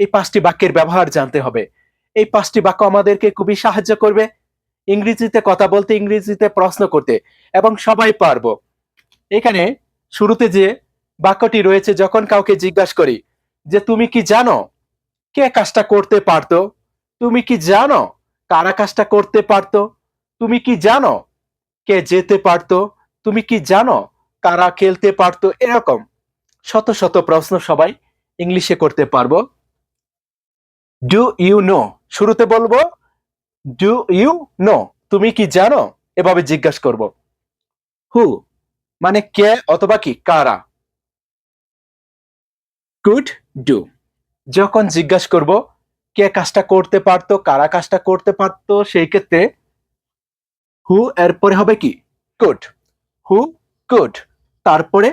এই 5টি বাক্যের ব্যবহার জানতে হবে। এই 5টি বাক্য আমাদেরকে খুবই সাহায্য করবে ইংরেজিতে কথা বলতে, ইংরেজিতে প্রশ্ন করতে এবং সবাই পারবো। এখানে শুরুতে যে বাক্যটি রয়েছে, যখন কাউকে জিজ্ঞাসা করি যে তুমি কি জানো কে কাজটা করতে পারতো? তুমি কি জানো কারা কাজটা করতে পারতো? তুমি কি জানো কে যেতে পারতো? তুমি কি জানো কারা খেলতে পারতো? এরকম শত শত প্রশ্ন সবাই ইংলিশে করতে পারবো। ডু ইউ নো, শুরুতে বলবো ডু ইউ নো, তুমি কি জানো, এভাবে জিজ্ঞাসা করব। হু মানে কে অথবা কি কারা। কুড ডু, যখন জিজ্ঞাসা করব কে কাজটা করতে পারতো, কারা কাজটা করতে পারতো, সেই ক্ষেত্রে হু এরপরে হবে কি কুড, হু কুড। তারপরে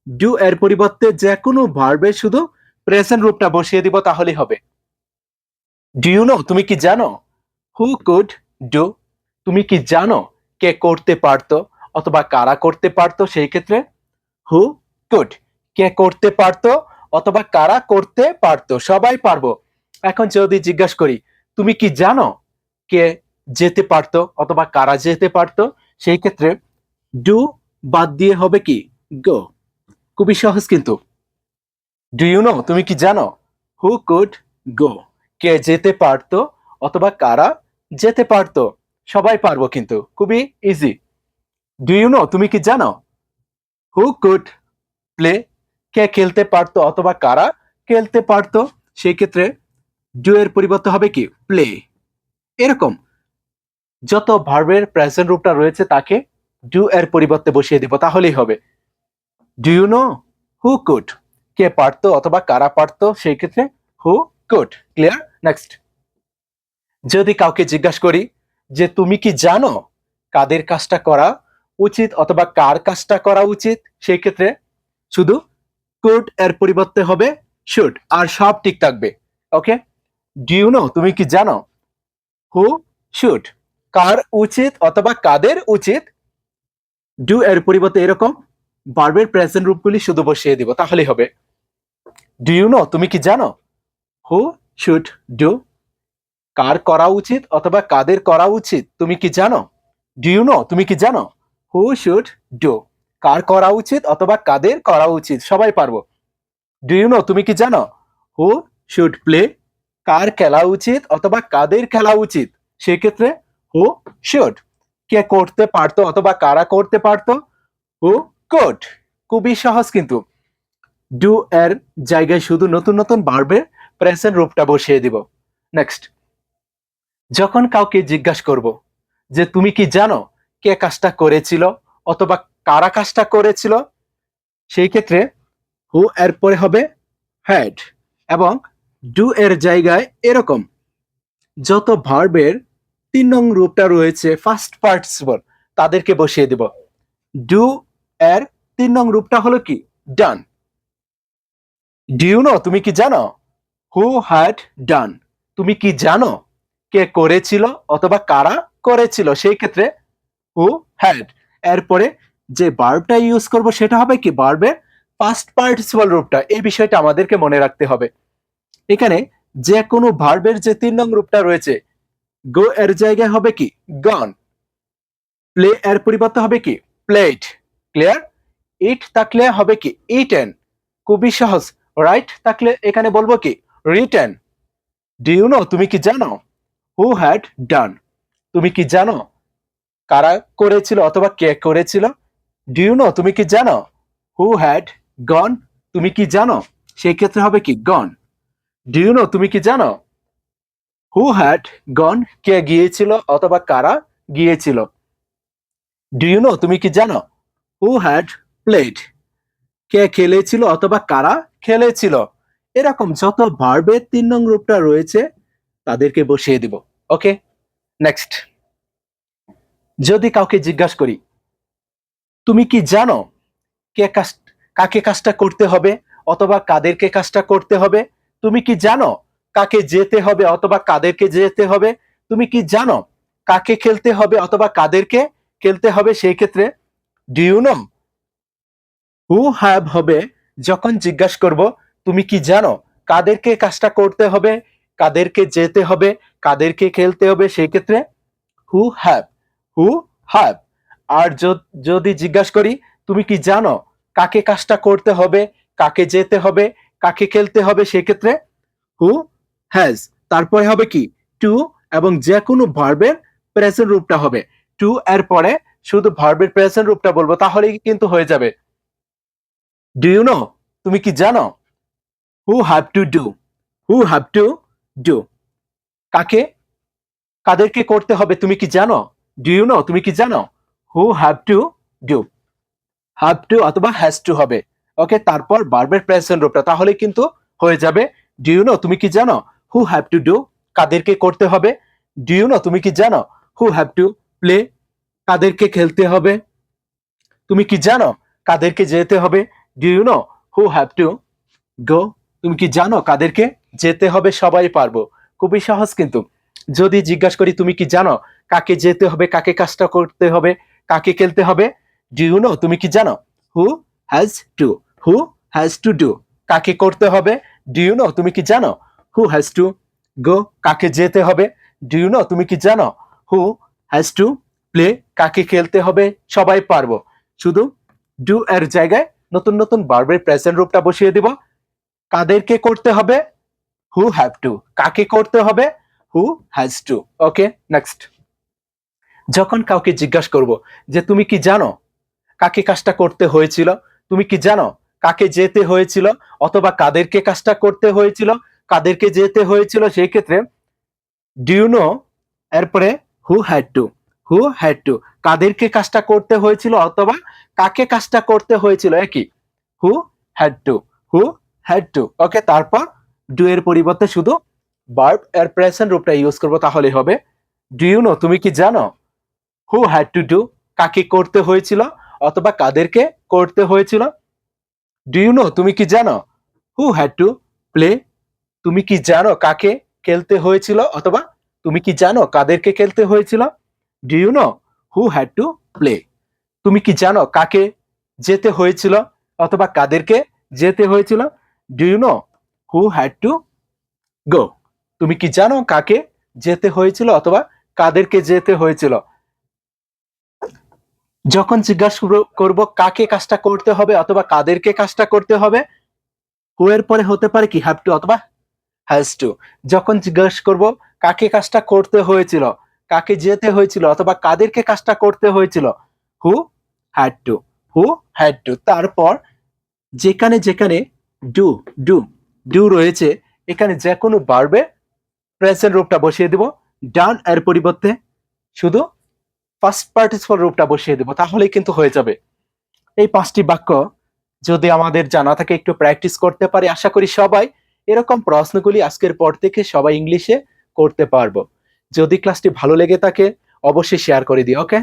ডু এর পরিবর্তে যে কোনো ভার্বের শুধু প্রেজেন্ট রূপটা বসিয়ে দিব, তাহলেই হবে। ডু ইউ নো, তুমি কি জানো, হু কুড ডু, তুমি কি জানো কে করতে পারতো অথবা কারা করতে পারতো, সেই ক্ষেত্রে হু কুড, কে করতে পারতো অথবা কারা করতে পারতো, সবাই পারবো। এখন যদি জিজ্ঞাসা করি তুমি কি জানো কে যেতে পারতো অথবা কারা যেতে পারতো, সেই ক্ষেত্রে ডু বাদ দিয়ে হবে কি গো। খুবই সহজ কিন্তু। ডু ইউ নো, তুমি কি জানো, হু কুড গো, কে যেতে পারতো অথবা কারা যেতে পারতো, সবাই পারবো কিন্তু, খুবই ইজি। ডু ইউ নো, তুমি কি জানো, হু কুড প্লে, কে খেলতে পারতো অথবা কারা খেলতে পারতো, সেই ক্ষেত্রে ডু এর পরিবর্তে হবে কি প্লে। এরকম যত ভার্বের প্রেজেন্ট রূপটা রয়েছে তাকে ডু এর পরিবর্তে বসিয়ে দিব, তাহলেই হবে। Do you know who could, কে পারতো অথবা কারা পারতো, সেই ক্ষেত্রে হু কুড। ক্লিয়ার? নেক্সট, যদি কাউকে জিজ্ঞাসা করি যে তুমি কি জানো কাদের কাজটা করা উচিত অথবা কার কাজটা করা উচিত, সেই ক্ষেত্রে শুধু কুড এর পরিবর্তে হবে শুড, আর সব ঠিক থাকবে। ওকে, ডু ইউ নো, তুমি কি জানো, হু শুড, কার উচিত অথবা কাদের উচিত, ডু এর পরিবর্তে এরকম ভার্বের প্রেজেন্ট রূপগুলি শুধু বসিয়ে দিব, তাহলেই হবে। ডু ইউ নো, তুমি কি জানো, হু শুড ডু, কার করা উচিত অথবা কাদের করা উচিত, তুমি কি জানো। ডু ইউ নো, তুমি কি জানো, হু শুড ডু, কার করা উচিত অথবা কাদের করা উচিত, সবাই পারবো। ডু ইউ নো, তুমি কি জানো, হু শুড প্লে, কার খেলা উচিত অথবা কাদের খেলা উচিত, সেক্ষেত্রে হু শুড, কে করতে পারতো অথবা কারা করতে পারতো, হু কুড। খুবই সহজ কিন্তু। ডু এর জায়গায় শুধু নতুন নতুন ভার্বের প্রেজেন্ট রূপটা বসিয়ে দিব। নেক্সট, যখন কাউকে জিজ্ঞাসা করব যে তুমি কি জানো কে কাজটা করেছিল অথবা কারা কাজটা করেছিল, সেই ক্ষেত্রে হু এর পরে হবে হ্যাড এবং ডু এর জায়গায় এরকম যত ভার্বের 3 নং রূপটা রয়েছে ফার্স্ট পার্টিসিপল, তাদেরকে বসিয়ে দিব। ডু এর 3 নং রূপটা হলো কি ডান। ডু ইউ নো, তুমি কি জানো, হু হ্যাড ডান, তুমি কি জানো কে করেছিল অথবা কারা করেছিল, সেই ক্ষেত্রে হু হ্যাড। এরপরে যে ভার্বটা ইউজ করব সেটা হবে কি ভার্বের পাস্ট পার্টিসিপল রূপটা, এই বিষয়টা আমাদেরকে মনে রাখতে হবে। এখানে যে কোনো ভার্বের যে 3 নং রূপটা রয়েছে, গো এর জায়গায় হবে কি গন, প্লে এর পরিবর্তে হবে কি প্লেড। ক্লিয়ার? ইট থাকলে হবে কি ইটেন, খুবই সহজ। রাইট থাকলে এখানে বলবো কি রিটেন। ডু ইউ নো, তুমি কি জানো, হু হ্যাড ডান, তুমি কি জানো কারা করেছিল অথবা কে করেছিল। ডু ইউ নো, তুমি কি জানো, হু হ্যাড গন, তুমি কি জানো, সেই ক্ষেত্রে হবে কি গন। ডু ইউ নো, তুমি কি জানো, হু হ্যাড গন, কে গিয়েছিল অথবা কারা গিয়েছিল। ডু ইউ নো, তুমি কি জানো, হু হ্যাড প্লেড, কে খেলেছিল অথবা কারা খেলেছিল। এরকম যত ভার্বের 3 নং রূপটা রয়েছে তাদেরকে বসিয়ে দিব। ওকে, নেক্সট, যদি কাউকে জিজ্ঞাসা করি তুমি কি জানো কে কাজ কাকে কাজটা করতে হবে অথবা কাদেরকে কাজটা করতে হবে, তুমি কি জানো কাকে যেতে হবে অথবা কাদেরকে যেতে হবে, তুমি কি জানো কাকে খেলতে হবে অথবা কাদেরকে খেলতে হবে, সেই ক্ষেত্রে do you know who have হবে যখন জিজ্ঞাসা করব তুমি কি জানো কাদেরকে কাজটা করতে হবে, কাদেরকে যেতে হবে, কাদেরকে খেলতে হবে, সেই ক্ষেত্রে হু হ্যাভ, হু হ্যাভ। আর যদি জিজ্ঞাসা করি তুমি কি জানো কাকে কাজটা করতে হবে, কাকে যেতে হবে, কাকে খেলতে হবে, সেই ক্ষেত্রে হু হ্যাজ। তারপরে হবে কি টু, এবং যে কোনো ভার্বের প্রেজেন্ট রূপটা হবে। টু এর পরে শুধু ভার্বের প্রেজেন্ট রূপটা বলবো, তাহলেই কিন্তু হয়ে যাবে। ডু ইউ নো, তুমি কি জানো? হু have to do, who have to do. কাকে কাদেরকে করতে হবে তুমি কি জানো? ডু ইউ নো, তুমি কি জানো? হু have to do. Have to অথবা হ্যাজ টু হবে। ওকে, তারপর ভার্বের প্রেজেন্ট রূপটা, তাহলে কিন্তু হয়ে যাবে। ডু ইউ নো, তুমি কি জানো? হু হ্যাভ টু ডু, কাদেরকে করতে হবে। ডু ইউ নো, তুমি কি জানো? হু হ্যাভ টু প্লে, কাদেরকে খেলতে হবে। তুমি কি জানো কাদেরকে যেতে হবে? Do you know who have to go, তুমি কি জানো কাদেরকে যেতে হবে? সবাই পারবো, খুবই সহজ কিন্তু। যদি জিজ্ঞাসা করি তুমি কি জানো কাকে যেতে হবে, কাকে কাজটা করতে হবে, কাকে খেলতে হবে? ডু ইউ নো, তুমি কি জানো? Who has to, who has to do, কাকে করতে হবে। ডু ইউ নো, তুমি কি জানো? হু হ্যাজ টু গো, কাকে যেতে হবে। ডু ইউ নো, তুমি কি জানো? হু হ্যাজ টু প্লে, কাকে খেলতে হবে। সবাই পারবো, শুধু ডু এর জায়গায় নতুন নতুন ভার্বের প্রেজেন্ট রূপটা বসিয়ে দিব। কাদেরকে করতে হবে? হু হ্যাভ টু, কাকে করতে হবে? Who has to. Okay, next. যখন কাউকে জিজ্ঞাসা করব যে তুমি কি জানো কাকে কাজটা করতে হয়েছিল, তুমি কি জানো কাকে যেতে হয়েছিল, অথবা কাদেরকে কাজটা করতে হয়েছিল, কাদেরকে যেতে হয়েছিল, সেই ক্ষেত্রে ডু ইউ নো এরপরে হু had to, who had two, কাদেরকে কাজটা করতে হয়েছিল অথবা কাকে কাজটা করতে হয়েছিল, একই। Who had to, who had to. Okay, তারপর ডু এর পরিবর্তে শুধু ভার্ব এর প্রেজেন্ট রূপটা ইউজ করব, তাহলে হবে। ডু ইউ নো, তুমি কি জানো? হু হ্যাড টু ডু, কাকে করতে হয়েছিল অথবা কাদেরকে করতে হয়েছিল। ডু ইউ নো, তুমি কি জানো? হু হ্যাড টু প্লে, তুমি কি জানো কাকে খেলতে হয়েছিল অথবা তুমি কি জানো কাদেরকে খেলতে হয়েছিল। Do you know who had to play, তুমি কি জানো কাকে যেতে হয়েছিল অথবা কাদেরকে যেতে হয়েছিল। Do you know who had to go, তুমি কি জানো কাকে যেতে হয়েছিল অথবা কাদেরকে যেতে হয়েছিল। যখন জিজ্ঞাসা করব কাকে কাজটা করতে হবে অথবা কাদেরকে কাজটা করতে হবে, হু এর পরে হতে পারে কি হ্যাভ টু অথবা হ্যাজ টু। যখন জিজ্ঞাসা করব কাকে কাজটা করতে হয়েছিল, কাকে যেতে হয়েছিল অথবা কাদেরকে কাজটা করতে হয়েছিল, হু had to, who had two. তারপর যেখানে যেখানে ডু ডু ডু রয়েছে, এখানে যে কোনো ভার্বে প্রেজেন্ট রূপটা বসিয়ে দিব। ডান এর পরিবর্তে শুধু ফার্স্ট পার্টিসিপল রূপটা বসিয়ে দেব, তাহলেই কিন্তু হয়ে যাবে। এই 5টি বাক্য যদি আমাদের জানা থাকে, একটু প্র্যাকটিস করতে পারি, আশা করি সবাই এরকম প্রশ্নগুলি আজকের পর থেকে সবাই ইংলিশে করতে পারবো। যদি ক্লাসটি ভালো লেগে থাকে অবশ্যই শেয়ার করে দিও। ওকে।